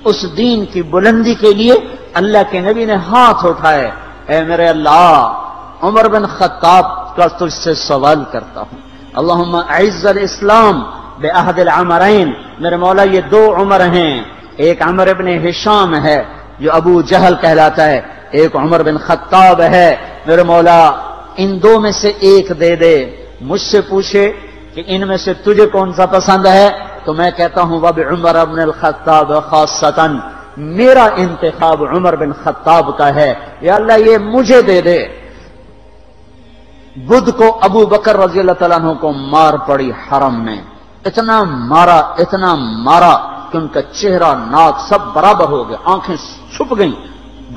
اس دین کی بلندی کے لیے اللہ کے نبی نے ہاتھ اٹھائے، اے میرے اللہ، عمر بن خطاب کا تجھ سے سوال کرتا ہوں، اللہم اعز الاسلام بعہد العمرین، میرے مولا یہ دو عمر ہیں، ایک عمر ابن ہشام ہے جو ابو جہل کہلاتا ہے، ایک عمر بن خطاب ہے، میرے مولا ان دو میں سے ایک دے دے۔ مجھ سے پوچھے کہ ان میں سے تجھے کون سا پسند ہے تو میں کہتا ہوں وبعمر بن الخطاب خاصتاً، میرا انتخاب عمر بن خطاب کا ہے، یا اللہ یہ مجھے دے دے۔ بدھ کو ابو بکر رضی اللہ تعالیٰ عنہ کو مار پڑی حرم میں، اتنا مارا کہ ان کا چہرہ ناک سب برابر ہو گیا، آنکھیں چھپ گئیں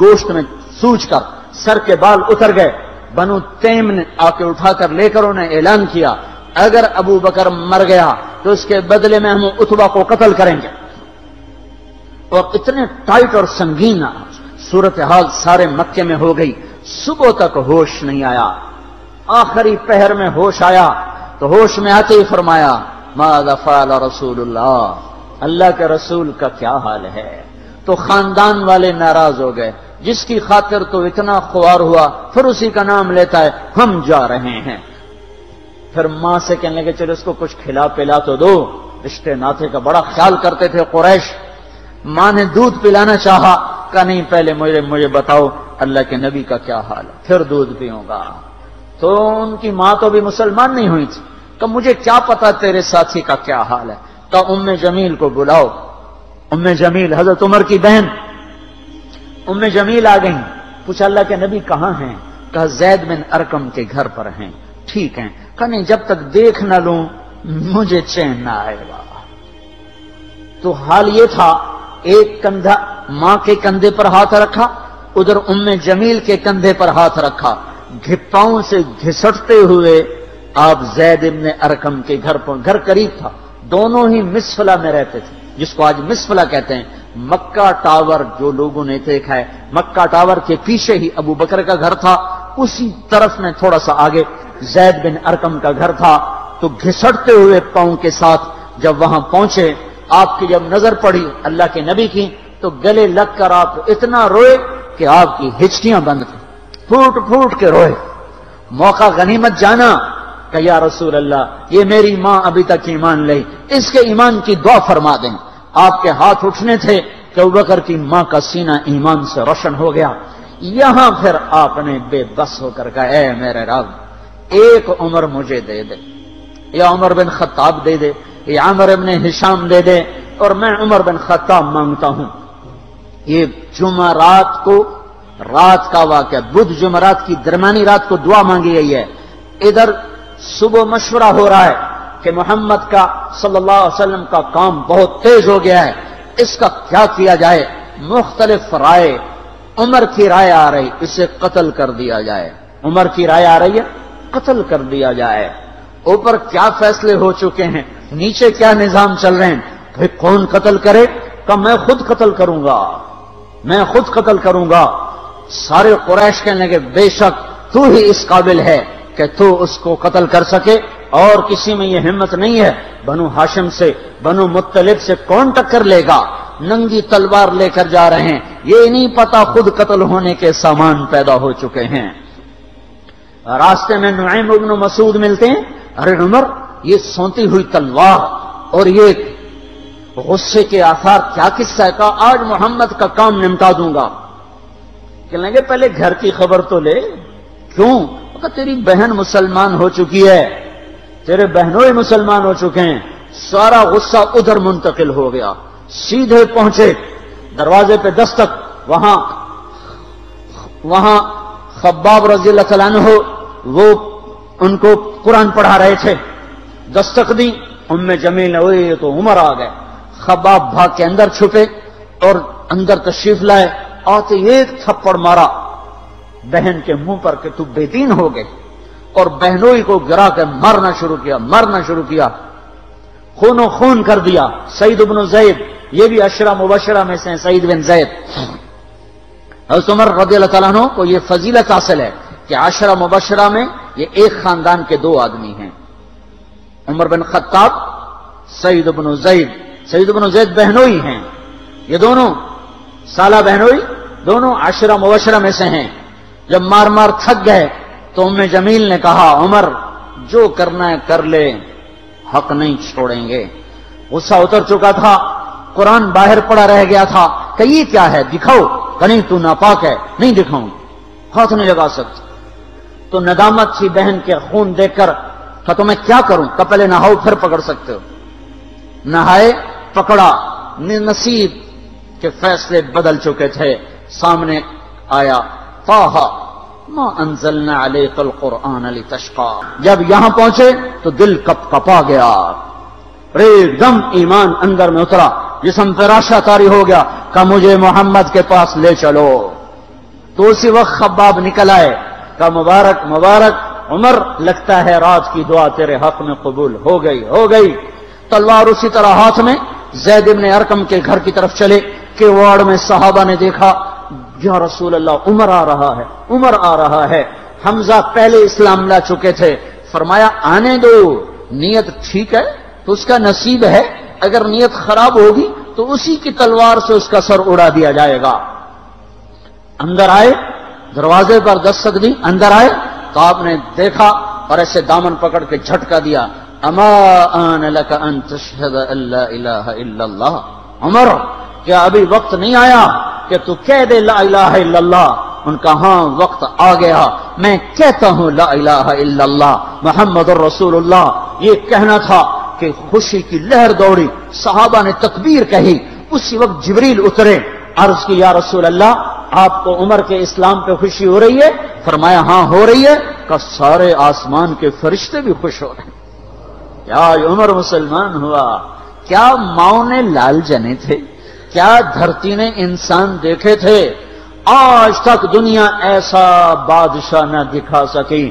گوشت میں سوج کر، سر کے بال اتر گئے۔ بنو تیم نے آ کے اٹھا کر لے کر انہیں اعلان کیا اگر ابو بکر مر گیا تو اس کے بدلے میں ہم اتبا کو قتل کریں گے، اور اتنے ٹائٹ اور سنگین صورتحال سارے مکے میں ہو گئی۔ صبح تک ہوش نہیں آیا، آخری پہر میں ہوش آیا تو ہوش میں آتے ہی فرمایا ماذا فعل رسول اللہ کے رسول کا کیا حال ہے؟ تو خاندان والے ناراض ہو گئے، جس کی خاطر تو اتنا خوار ہوا پھر اسی کا نام لیتا ہے، ہم جا رہے ہیں۔ پھر ماں سے کہنے لگے چلو اس کو کچھ کھلا پلا تو دو، رشتے ناطے کا بڑا خیال کرتے تھے قریش۔ ماں نے دودھ پلانا چاہا، کہا نہیں پہلے مجھے بتاؤ اللہ کے نبی کا کیا حال ہے، پھر دودھ پیوں گا۔ تو ان کی ماں تو بھی مسلمان نہیں ہوئی تھی، کہ مجھے کیا پتا تیرے ساتھی کا کیا حال ہے، کہ ام جمیل کو بلاؤ۔ ام جمیل حضرت عمر کی بہن ام جمیل آ گئیں، پوچھا اللہ کے نبی کہاں ہیں؟ کہا زید بن ارقم کے گھر پر ہیں۔ ٹھیک ہیں، کہا نہیں جب تک دیکھ نہ لوں مجھے چین نہ آئے گا۔ تو حال یہ تھا، ایک کندھا ماں کے کندھے پر ہاتھ رکھا، ادھر ام جمیل کے کندھے پر ہاتھ رکھا، گھپاؤں سے گھسٹتے ہوئے آپ زید بن ارقم کے گھر پر، گھر قریب تھا، دونوں ہی مسفلہ میں رہتے تھے، جس کو آج مسفلہ کہتے ہیں۔ مکہ ٹاور جو لوگوں نے دیکھا ہے، مکہ ٹاور کے پیچھے ہی ابو بکر کا گھر تھا، اسی طرف میں تھوڑا سا آگے زید بن ارقم کا گھر تھا۔ تو گھسٹتے ہوئے پاؤں کے ساتھ جب وہاں پہنچے، آپ کی جب نظر پڑی اللہ کے نبی کی تو گلے لگ کر آپ اتنا روئے کہ آپ کی ہچکیاں بند تھیں، پھوٹ پھوٹ کے روئے۔ موقع غنیمت جانا کہ یا رسول اللہ یہ میری ماں ابھی تک ایمان لئی، اس کے ایمان کی دعا فرما دیں۔ آپ کے ہاتھ اٹھنے تھے کہ ابوبکر کی ماں کا سینہ ایمان سے روشن ہو گیا۔ یہاں پھر آپ نے بے بس ہو کر کہا اے میرے رب ایک عمر مجھے دے دے، یا عمر بن خطاب دے دے، یا عمر بن ہشام دے دے، اور میں عمر بن خطاب مانگتا ہوں۔ یہ جمعرات کو رات کا واقعہ، بدھ جمعرات کی درمیانی رات کو دعا مانگی گئی ہے۔ ادھر صبح مشورہ ہو رہا ہے کہ محمد کا صلی اللہ علیہ وسلم کا کام بہت تیز ہو گیا ہے، اس کا کیا کیا جائے؟ مختلف رائے، عمر کی رائے آ رہی اسے قتل کر دیا جائے، عمر کی رائے آ رہی ہے قتل کر دیا جائے۔ اوپر کیا فیصلے ہو چکے ہیں، نیچے کیا نظام چل رہے ہیں، بھئی کون قتل کرے؟ کہ میں خود قتل کروں گا، میں خود قتل کروں گا۔ سارے قریش کہنے لگے بے شک تو ہی اس قابل ہے کہ تو اس کو قتل کر سکے، اور کسی میں یہ ہمت نہیں ہے۔ بنو ہاشم سے، بنو مطلب سے کون ٹکر لے گا؟ ننگی تلوار لے کر جا رہے ہیں، یہ نہیں پتا خود قتل ہونے کے سامان پیدا ہو چکے ہیں۔ راستے میں نعیم بن مسعود ملتے ہیں، ارے عمر یہ سونتی ہوئی تلوار اور یہ غصے کے آثار کیا قصہ ہے؟ کہا آج محمد کا کام نمٹا دوں گا۔ کہنے لگے پہلے گھر کی خبر تو لے، کیوں؟ کہا تیری بہن مسلمان ہو چکی ہے، تیرے بہنوں ہی مسلمان ہو چکے ہیں۔ سارا غصہ ادھر منتقل ہو گیا، سیدھے پہنچے دروازے پہ دستک، وہاں خباب رضی اللہ تعالیٰ عنہ وہ ان کو قرآن پڑھا رہے تھے، دستک دی، ام جمیل ہوئی تو عمر آ گئے۔ خباب بھاگ کے اندر چھپے اور اندر تشریف لائے، آتے ایک تھپڑ مارا بہن کے منہ پر کہ تو بے دین ہو گئے، اور بہنوئی کو گرا کے مارنا شروع کیا، خون و خون کر دیا۔ سعید بن زید، یہ بھی عشرہ مبشرہ میں سے ہیں، سعید بن زید۔ حضرت عمر رضی اللہ تعالیٰ عنہ کو یہ فضیلت حاصل ہے کہ عشرہ مبشرہ میں یہ ایک خاندان کے دو آدمی ہیں، عمر بن خطاب، سعید بن زید۔ سعید بن زید بہنوئی ہیں، یہ دونوں سالہ بہنوئی دونوں عشرہ مبشرہ میں سے ہیں. جب مار مار تھک گئے تو ام جمیل نے کہا عمر جو کرنا ہے کر لے، حق نہیں چھوڑیں گے. غصہ اتر چکا تھا، قرآن باہر پڑا رہ گیا تھا کہ یہ کیا ہے دکھاؤ، کہ نہیں تو ناپاک ہے، نہیں دکھاؤں، ہاتھ نہیں لگا سکتے. تو ندامت سی بہن کے خون دیکھ کر کہ تو میں کیا کروں، کہ پہلے نہاؤ پھر پکڑ سکتے ہو. نہائے، پکڑا، نصیب کے فیصلے بدل چکے تھے. سامنے آیا طٰہ ما انزلنا علیک القرآن لتشقی. جب یہاں پہنچے تو دل کپ کپا گیا، ایک دم ایمان اندر میں اترا، جسم فراشہ طاری ہو گیا کہ مجھے محمد کے پاس لے چلو. تو اسی وقت خباب نکل آئے کہ مبارک مبارک عمر، لگتا ہے رات کی دعا تیرے حق میں قبول ہو گئی. تلوار اسی طرح ہاتھ میں زید بن ارقم کے گھر کی طرف چلے کہ وارڈ میں صحابہ نے دیکھا یا رسول اللہ عمر آ رہا ہے. حمزہ پہلے اسلام لا چکے تھے. فرمایا آنے دو، نیت ٹھیک ہے تو اس کا نصیب ہے، اگر نیت خراب ہوگی تو اسی کی تلوار سے اس کا سر اڑا دیا جائے گا. اندر آئے، دروازے پر دستک دی، اندر آئے تو آپ نے دیکھا اور ایسے دامن پکڑ کے جھٹکا دیا. اما آن لک ان تشہد ان لا الہ الا اللہ. عمر کیا ابھی وقت نہیں آیا کہ تو کہہ دے لا الہ الا اللہ؟ ان کا ہاں وقت آ گیا، میں کہتا ہوں لا الہ الا اللہ محمد الرسول اللہ. یہ کہنا تھا کہ خوشی کی لہر دوڑی، صحابہ نے تکبیر کہی. اسی وقت جبریل اترے، عرض کی یا رسول اللہ آپ کو عمر کے اسلام پہ خوشی ہو رہی ہے؟ فرمایا ہاں ہو رہی ہے. کہ سارے آسمان کے فرشتے بھی خوش ہو رہے ہیں. کیا عمر مسلمان ہوا؟ کیا ماؤں نے لال جنے تھے؟ کیا دھرتی نے انسان دیکھے تھے؟ آج تک دنیا ایسا بادشاہ نہ دکھا سکی